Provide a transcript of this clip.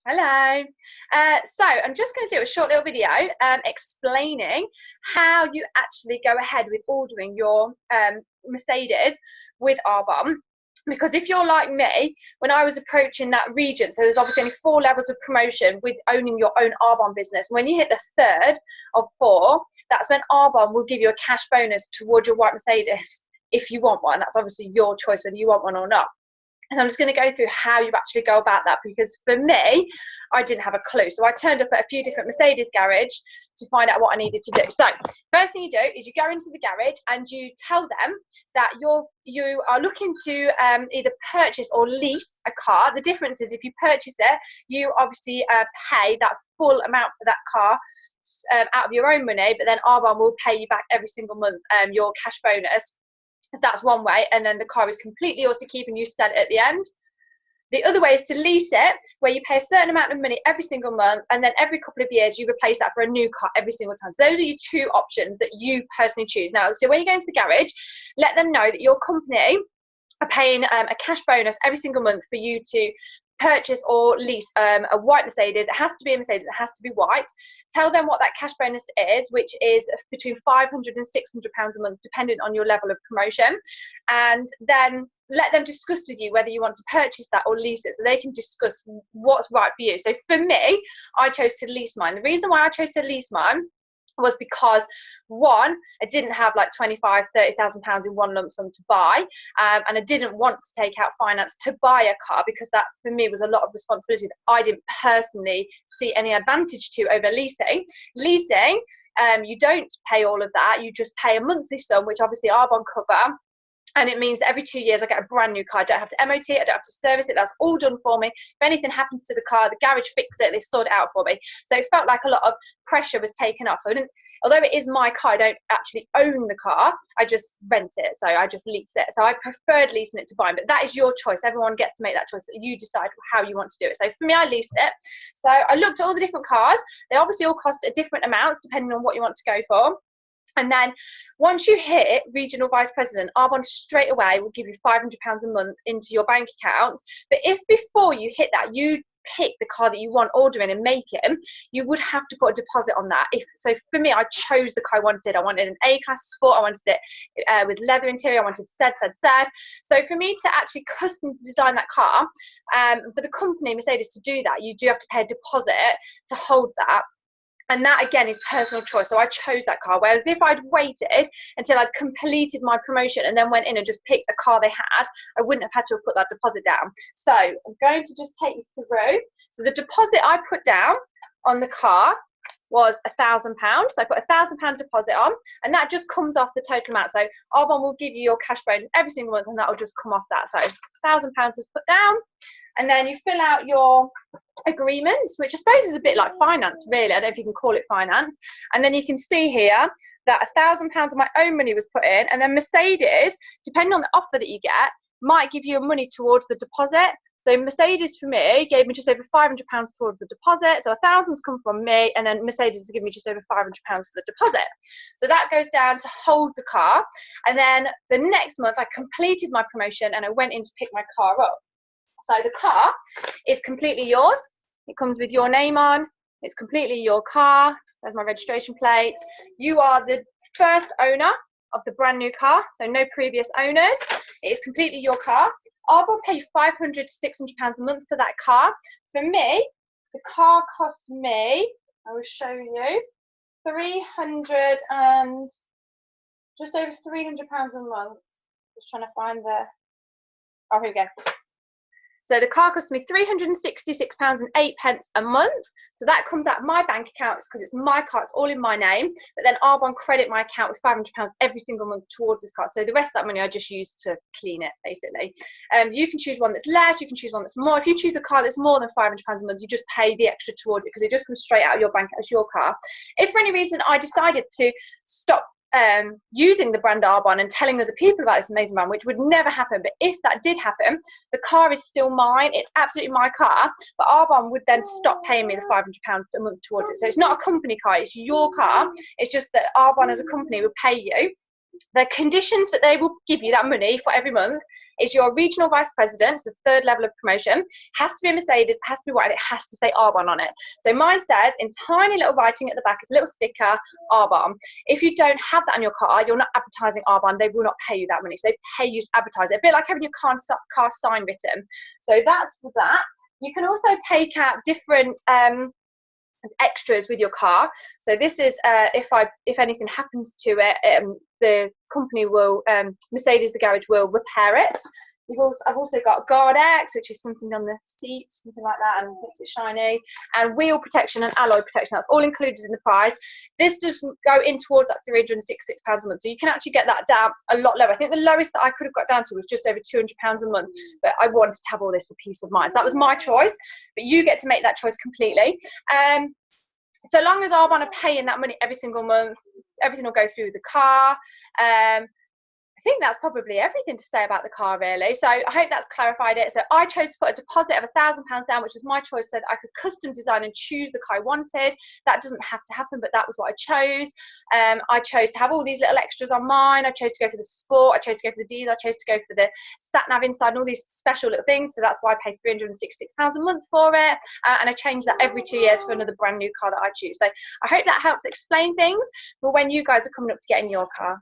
Hello. So I'm just going to do a short little video explaining how you actually go ahead with ordering your Mercedes with Arbonne. Because if you're like me, when I was approaching that region, so there's obviously only 4 levels of promotion with owning your own Arbonne business. When you hit the third of 4, that's when Arbonne will give you a cash bonus towards your white Mercedes if you want one. That's obviously your choice whether you want one or not. So I'm just going to go through how you actually go about that, because for me, I didn't have a clue. So I turned up at a few different Mercedes garage to find out what I needed to do. So first thing you do is you go into the garage and you tell them that you are looking to either purchase or lease a car. The difference is if you purchase it, you obviously pay that full amount for that car out of your own money, but then Arbonne will pay you back every single month your cash bonus. So that's one way, and then the car is completely yours to keep and you sell it at the end. The other way is to lease it, where you pay a certain amount of money every single month, and then every couple of years you replace that for a new car every single time. So those are your 2 options that you personally choose. Now, so when you go into the garage, let them know that your company are paying a cash bonus every single month for you to purchase or lease a white Mercedes. It has to be a Mercedes, it has to be white. Tell them what that cash bonus is, which is between £500 and £600 a month, depending on your level of promotion. And then let them discuss with you whether you want to purchase that or lease it, so they can discuss what's right for you. So for me, I chose to lease mine. The reason why I chose to lease mine was because, one, I didn't have like £25,000-30,000 in one lump sum to buy, and I didn't want to take out finance to buy a car, because that for me was a lot of responsibility that I didn't personally see any advantage to over leasing. Leasing, you don't pay all of that, you just pay a monthly sum, which obviously Arbonne cover. And it means that every 2 years I get a brand new car. I don't have to MOT it, I don't have to service it. That's all done for me. If anything happens to the car, the garage fix it, they sort it out for me. So it felt like a lot of pressure was taken off. So I didn't, although it is my car, I don't actually own the car. I just rent it. So I just lease it. So I preferred leasing it to buying, but that is your choice. Everyone gets to make that choice. You decide how you want to do it. So for me, I leased it. So I looked at all the different cars. They obviously all cost at different amounts depending on what you want to go for. And then once you hit regional vice president, Arbonne straight away will give you £500 a month into your bank account. But if before you hit that, you pick the car that you want ordering and make it, you would have to put a deposit on that. So for me, I chose the car I wanted. I wanted an A-class Sport. I wanted it with leather interior. I wanted said. So for me to actually custom design that car, for the company Mercedes to do that, you do have to pay a deposit to hold that. And that, again, is personal choice. So I chose that car. Whereas if I'd waited until I'd completed my promotion and then went in and just picked a car they had, I wouldn't have had to have put that deposit down. So I'm going to just take you through. So the deposit I put down on the car was £1,000. So I put £1,000 deposit on, and that just comes off the total amount. So Arbonne will give you your cash bonus every single month, and that will just come off that. So £1,000 was put down, and then you fill out your agreements, which I suppose is a bit like finance, really. I don't know if you can call it finance. And then you can see here that £1,000 of my own money was put in, and then Mercedes, depending on the offer that you get, might give you money towards the deposit. So Mercedes for me gave me just over £500 towards the deposit. So £1,000's come from me, and then Mercedes has given me just over £500 for the deposit. So that goes down to hold the car. And then the next month I completed my promotion and I went in to pick my car up. So the car is completely yours. It comes with your name on. It's completely your car. There's my registration plate. You are the first owner of the brand new car, so no previous owners. It is completely your car. Arbonne pay £500 to £600 a month for that car. For me, the car costs me, I will show you, just over £300 a month. Just trying to find oh, here we go. So the car cost me £366.08 a month. So that comes out of my bank account because it's my car, it's all in my name. But then Arbonne credit my account with £500 every single month towards this car. So the rest of that money I just use to clean it, basically. You can choose one that's less, you can choose one that's more. If you choose a car that's more than £500 a month, you just pay the extra towards it because it just comes straight out of your bank as your car. If for any reason I decided to stop using the brand Arbonne and telling other people about this amazing brand, which would never happen, but if that did happen, the car is still mine. It's absolutely my car, but Arbonne would then stop paying me the £500 a month towards it. So it's not a company car, it's your car. It's just that Arbonne as a company would pay you The conditions that they will give you that money for every month is your regional vice president, so the third level of promotion, has to be a Mercedes, has to be white, and it has to say Arbonne on it. So mine says in tiny little writing at the back, it's a little sticker, Arbonne. If you don't have that on your car, you're not advertising Arbonne, they will not pay you that money. So they pay you to advertise it, a bit like having your car sign written. So that's for that. You can also take out different extras with your car. So this is if anything happens to it, the company will Mercedes, the garage, will repair it. I've also got Guard X, which is something on the seats, something like that, and makes it shiny, and wheel protection and alloy protection. That's all included in the price. This does go in towards that £366 a month, so you can actually get that down a lot lower. I think the lowest that I could have got down to was just over £200 a month, but I wanted to have all this for peace of mind. So that was my choice, but you get to make that choice completely. So long as Arbonne are paying that money every single month, everything will go through the car. I think that's probably everything to say about the car, really. So I hope that's clarified it. So I chose to put a deposit of £1,000 down, which was my choice, so that I could custom design and choose the car I wanted. That doesn't have to happen, but that was what I chose. I chose to have all these little extras on mine. I chose to go for the sport. I chose to go for the diesel. I chose to go for the sat nav inside and all these special little things. So that's why I paid £366 a month for it. And I change that every 2 years for another brand new car that I choose. So I hope that helps explain things for when you guys are coming up to getting your car.